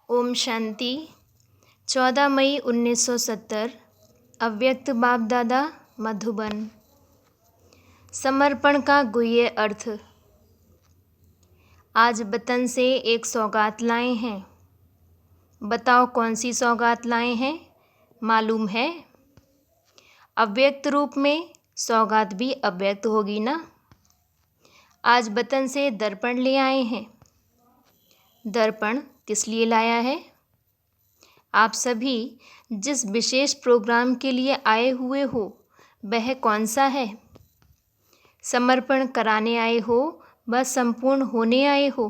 ओम शांति। 14 मई 1970। अव्यक्त बाप दादा मधुबन। समर्पण का गुह्य अर्थ। आज वतन से एक सौगात लाए हैं। बताओ कौन सी सौगात लाए हैं? मालूम है? अव्यक्त रूप में सौगात भी अव्यक्त होगी ना। आज वतन से दर्पण ले आए हैं। दर्पण किस लिए लाया है? आप सभी जिस विशेष प्रोग्राम के लिए आए हुए हो वह कौन सा है? समर्पण कराने आए हो व संपूर्ण होने आए हो?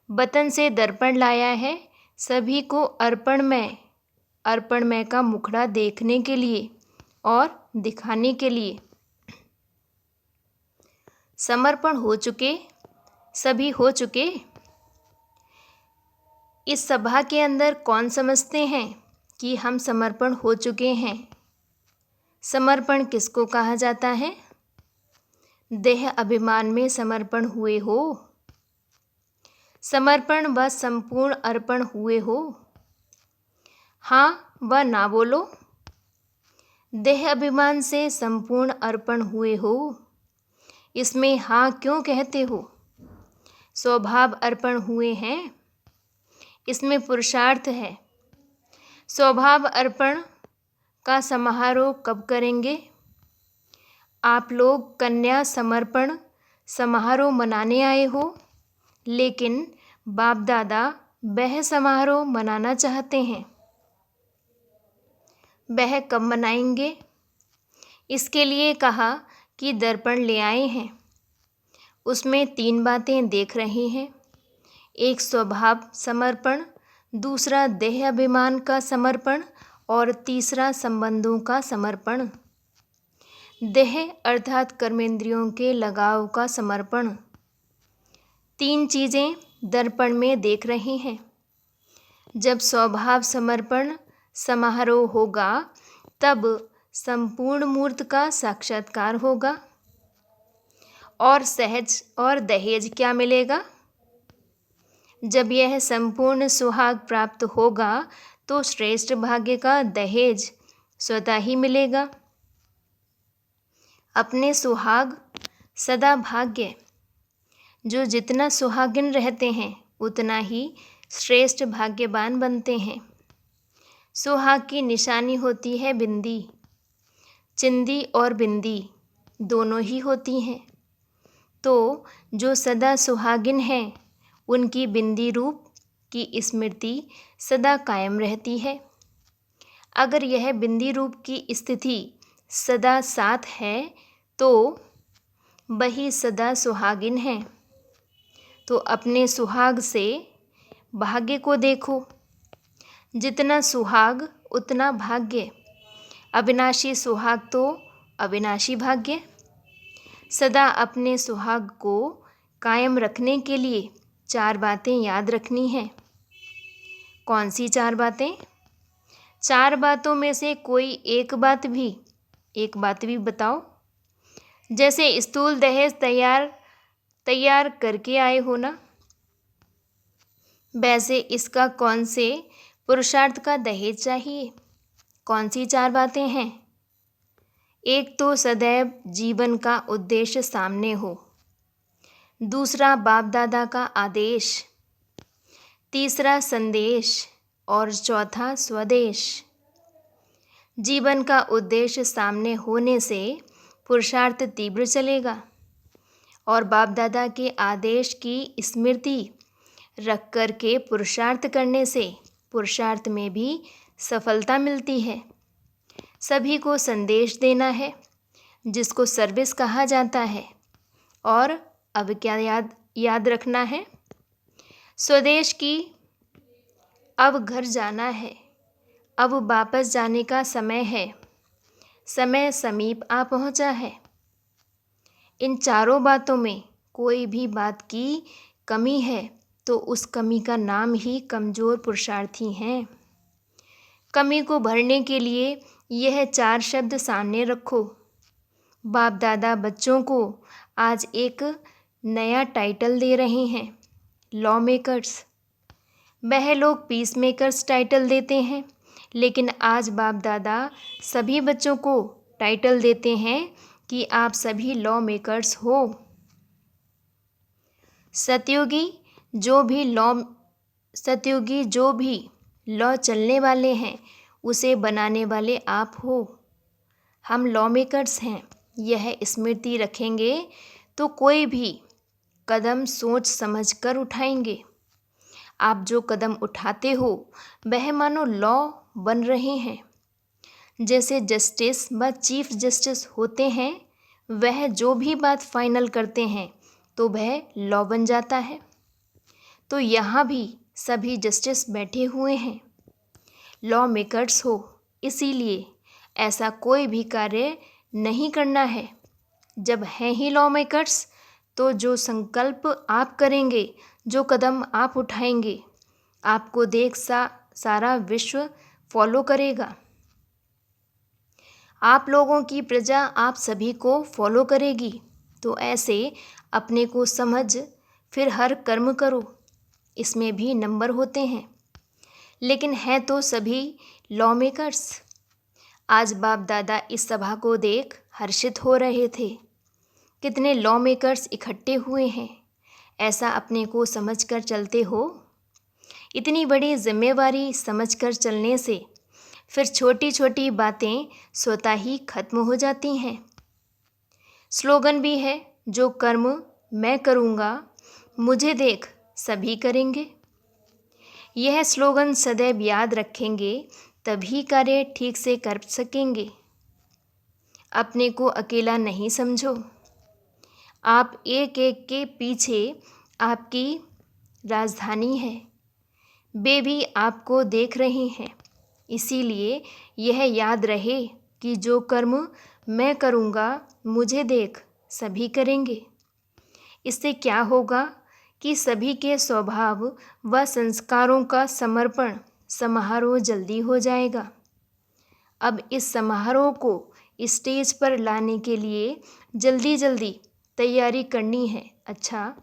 वतन से दर्पण लाया है सभी को अर्पणमय का मुखड़ा देखने के लिए और दिखाने के लिए। समर्पण हो चुके, सभी हो चुके। इस सभा के अंदर कौन समझते हैं कि हम समर्पण हो चुके हैं? समर्पण किसको कहा जाता है? देह अभिमान में समर्पण हुए हो? समर्पण व संपूर्ण अर्पण हुए हो? हाँ व ना बोलो। देह अभिमान से संपूर्ण अर्पण हुए हो, इसमें हाँ क्यों कहते हो? स्वभाव अर्पण हुए हैं, इसमें पुरुषार्थ है। स्वभाव अर्पण का समारोह कब करेंगे? आप लोग कन्या समर्पण समारोह मनाने आए हो, लेकिन बाप दादा वह समारोह मनाना चाहते हैं। वह कब मनाएंगे? इसके लिए कहा कि दर्पण ले आए हैं। उसमें 3 बातें देख रहे हैं। एक स्वभाव समर्पण, दूसरा देह अभिमान का समर्पण और तीसरा संबंधों का समर्पण। देह अर्थात कर्मेंद्रियों के लगाव का समर्पण। 3 चीज़ें दर्पण में देख रहे हैं। जब स्वभाव समर्पण समारोह होगा तब संपूर्ण मूर्त का साक्षात्कार होगा और सहज और दहेज क्या मिलेगा? जब यह संपूर्ण सुहाग प्राप्त होगा तो श्रेष्ठ भाग्य का दहेज स्वतः ही मिलेगा। अपने सुहाग सदा भाग्य। जो जितना सुहागिन रहते हैं उतना ही श्रेष्ठ भाग्यवान बनते हैं। सुहाग की निशानी होती है बिंदी। चिंदी और बिंदी दोनों ही होती हैं। तो जो सदा सुहागिन हैं उनकी बिंदी रूप की स्मृति सदा कायम रहती है। अगर यह बिंदी रूप की स्थिति सदा साथ है तो वही सदा सुहागिन है। तो अपने सुहाग से भाग्य को देखो। जितना सुहाग उतना भाग्य। अविनाशी सुहाग तो अविनाशी भाग्य। सदा अपने सुहाग को कायम रखने के लिए 4 बातें याद रखनी हैं। कौन सी 4 बातें? 4 बातों में से कोई एक बात भी बताओ। जैसे स्थूल दहेज तैयार करके आए हो ना, वैसे इसका कौन से पुरुषार्थ का दहेज चाहिए? कौन सी 4 बातें हैं? एक तो सदैव जीवन का उद्देश्य सामने हो। दूसरा बाप दादा का आदेश। तीसरा संदेश और चौथा स्वदेश। जीवन का उद्देश्य सामने होने से पुरुषार्थ तीव्र चलेगा और बाप दादा के आदेश की स्मृति रख कर के पुरुषार्थ करने से पुरुषार्थ में भी सफलता मिलती है। सभी को संदेश देना है जिसको सर्विस कहा जाता है। और अब क्या याद रखना है? स्वदेश की अब घर जाना है, अब वापस जाने का समय है, समय समीप आ पहुंचा है। इन 4 बातों में कोई भी बात की कमी है तो उस कमी का नाम ही कमज़ोर पुरुषार्थी हैं। कमी को भरने के लिए यह 4 शब्द सामने रखो। बाप दादा बच्चों को आज एक नया टाइटल दे रहे हैं, लॉ मेकर्स। वह लोग पीस मेकर्स टाइटल देते हैं, लेकिन आज बाप दादा सभी बच्चों को टाइटल देते हैं कि आप सभी लॉ मेकर्स हो। सतयुगी जो भी लॉ चलने वाले हैं उसे बनाने वाले आप हो। हम लॉ मेकर्स हैं, यह स्मृति रखेंगे तो कोई भी कदम सोच समझ कर उठाएंगे। आप जो कदम उठाते हो वह मानो लॉ बन रहे हैं। जैसे जस्टिस व चीफ जस्टिस होते हैं, वह जो भी बात फाइनल करते हैं तो वह लॉ बन जाता है। तो यहाँ भी सभी जस्टिस बैठे हुए हैं, लॉ मेकर्स हो। इसीलिए ऐसा कोई भी कार्य नहीं करना है। जब हैं ही लॉ मेकर्स, तो जो संकल्प आप करेंगे, जो कदम आप उठाएंगे, आपको देख सारा विश्व फॉलो करेगा। आप लोगों की प्रजा आप सभी को फॉलो करेगी। तो ऐसे अपने को समझ फिर हर कर्म करो। इसमें भी नंबर होते हैं, लेकिन हैं तो सभी लॉ मेकर्स। आज बाप दादा इस सभा को देख हर्षित हो रहे थे। कितने लॉ मेकर्स इकट्ठे हुए हैं, ऐसा अपने को समझकर चलते हो। इतनी बड़ी जिम्मेवारी समझकर चलने से फिर छोटी छोटी बातें स्वतः ही खत्म हो जाती हैं। स्लोगन भी है, जो कर्म मैं करूँगा मुझे देख सभी करेंगे। यह स्लोगन सदैव याद रखेंगे, तभी कार्य ठीक से कर सकेंगे। अपने को अकेला नहीं समझो। आप एक एक के पीछे आपकी राजधानी है, वे भी आपको देख रहे हैं। इसीलिए यह याद रहे कि जो कर्म मैं करूँगा मुझे देख सभी करेंगे। इससे क्या होगा कि सभी के स्वभाव व संस्कारों का समर्पण समारोह जल्दी हो जाएगा। अब इस समारोह को स्टेज पर लाने के लिए जल्दी जल्दी तैयारी करनी है। अच्छा,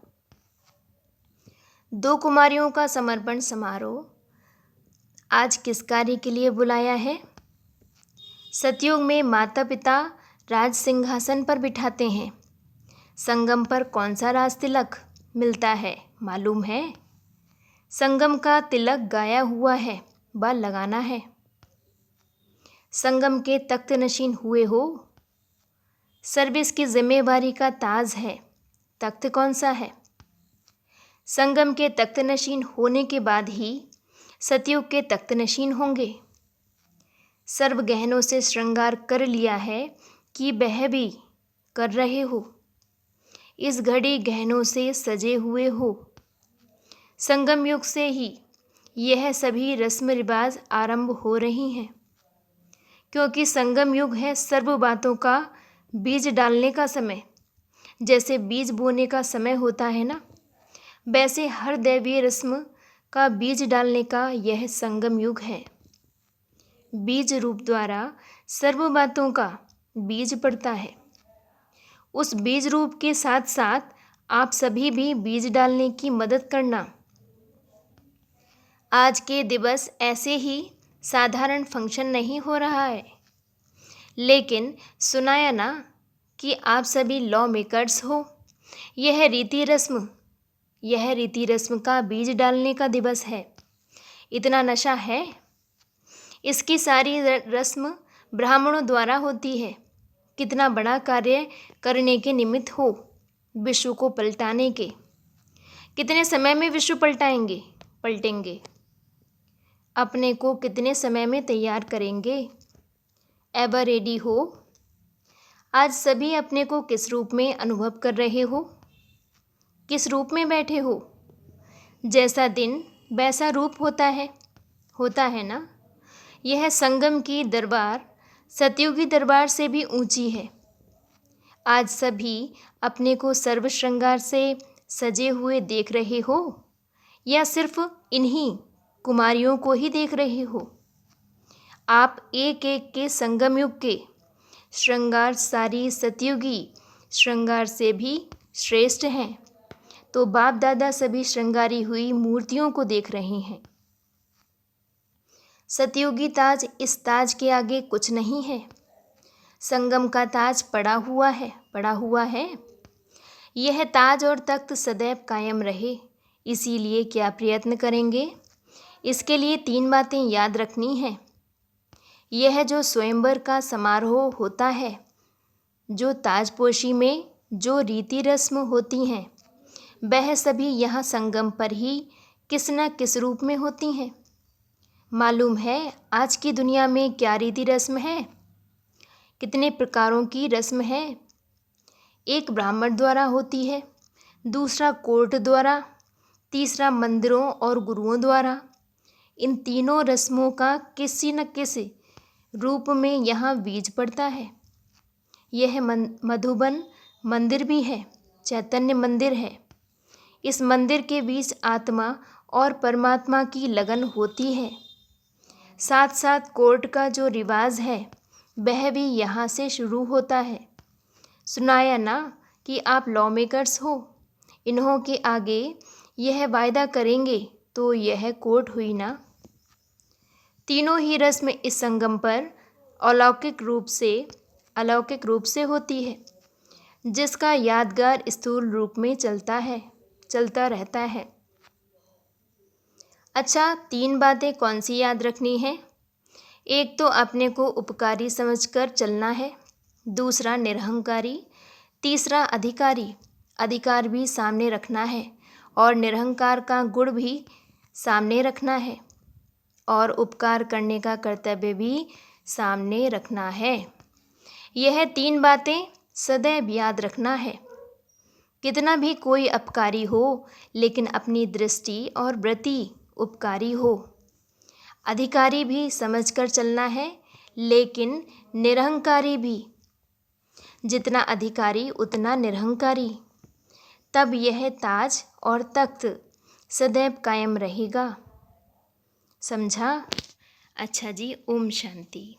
2 कुमारियों का समर्पण समारोह आज किस कार्य के लिए बुलाया है? सतयुग में माता पिता राज सिंहासन पर बिठाते हैं। संगम पर कौन सा राज तिलक मिलता है मालूम है? संगम का तिलक गाया हुआ है, वह लगाना है। संगम के तख्त नशीन हुए हो। सर्विस की जिम्मेवारी का ताज है, तख्त कौन सा है? संगम के तख्त नशीन होने के बाद ही सतयुग के तख्त नशीन होंगे। सर्व गहनों से श्रृंगार कर लिया है कि वह भी कर रहे हो। इस घड़ी गहनों से सजे हुए हो। संगम युग से ही यह सभी रस्म रिवाज आरंभ हो रही हैं, क्योंकि संगम युग है सर्व बातों का बीज डालने का समय। जैसे बीज बोने का समय होता है ना, वैसे हर दैवीय रस्म का बीज डालने का यह संगम युग है। बीज रूप द्वारा सर्व बातों का बीज पड़ता है। उस बीज रूप के साथ साथ आप सभी भी बीज डालने की मदद करना। आज के दिवस ऐसे ही साधारण फंक्शन नहीं हो रहा है, लेकिन सुनाया ना कि आप सभी लॉ मेकर्स हो। यह रीति रस्म का बीज डालने का दिवस है। इतना नशा है। इसकी सारी रस्म ब्राह्मणों द्वारा होती है। कितना बड़ा कार्य करने के निमित्त हो, विश्व को पलटाने के। कितने समय में विश्व पलटेंगे। अपने को कितने समय में तैयार करेंगे। एवर रेडी हो। आज सभी अपने को किस रूप में अनुभव कर रहे हो, किस रूप में बैठे हो? जैसा दिन वैसा रूप होता है ना। यह संगम की दरबार सतयुगी दरबार से भी ऊंची है। आज सभी अपने को सर्व श्रृंगार से सजे हुए देख रहे हो, या सिर्फ इन्हीं कुमारियों को ही देख रहे हो? आप एक एक के संगम युग के श्रृंगार सारी सतयुगी श्रृंगार से भी श्रेष्ठ हैं। तो बाप दादा सभी श्रृंगारी हुई मूर्तियों को देख रहे हैं। सतयुगी ताज, इस ताज के आगे कुछ नहीं है। संगम का ताज पड़ा हुआ है। यह ताज और तख्त सदैव कायम रहे, इसीलिए क्या प्रयत्न करेंगे? इसके लिए 3 बातें याद रखनी हैं। यह जो स्वयंवर का समारोह होता है, जो ताजपोशी में जो रीति रस्म होती हैं, वह सभी यहाँ संगम पर ही किस न किस रूप में होती हैं। मालूम है आज की दुनिया में क्या रीति रस्म है? कितने प्रकारों की रस्म है? एक ब्राह्मण द्वारा होती है, दूसरा कोर्ट द्वारा, तीसरा मंदिरों और गुरुओं द्वारा। इन तीनों रस्मों का किसी न किसी रूप में यहाँ बीज पड़ता है। यह मधुबन मंदिर भी है, चैतन्य मंदिर है। इस मंदिर के बीच आत्मा और परमात्मा की लगन होती है। साथ साथ कोर्ट का जो रिवाज है वह भी यहाँ से शुरू होता है। सुनाया ना कि आप लॉ मेकर्स हो, इन्हों के आगे यह वायदा करेंगे तो यह कोर्ट हुई ना। तीनों ही रस्म इस संगम पर अलौकिक रूप से होती है, जिसका यादगार स्थूल रूप में चलता रहता है। अच्छा, 3 बातें कौन सी याद रखनी है? एक तो अपने को उपकारी समझकर चलना है, दूसरा निरहंकारी, तीसरा अधिकारी। अधिकार भी सामने रखना है और निरहंकार का गुण भी सामने रखना है और उपकार करने का कर्तव्य भी सामने रखना है। यह 3 बातें सदैव याद रखना है। कितना भी कोई अपकारी हो, लेकिन अपनी दृष्टि और वृत्ति उपकारी हो। अधिकारी भी समझकर चलना है, लेकिन निरहंकारी भी। जितना अधिकारी उतना निरहंकारी। तब यह ताज और तख्त सदैव कायम रहेगा। समझा? अच्छा जी, ओम शांति।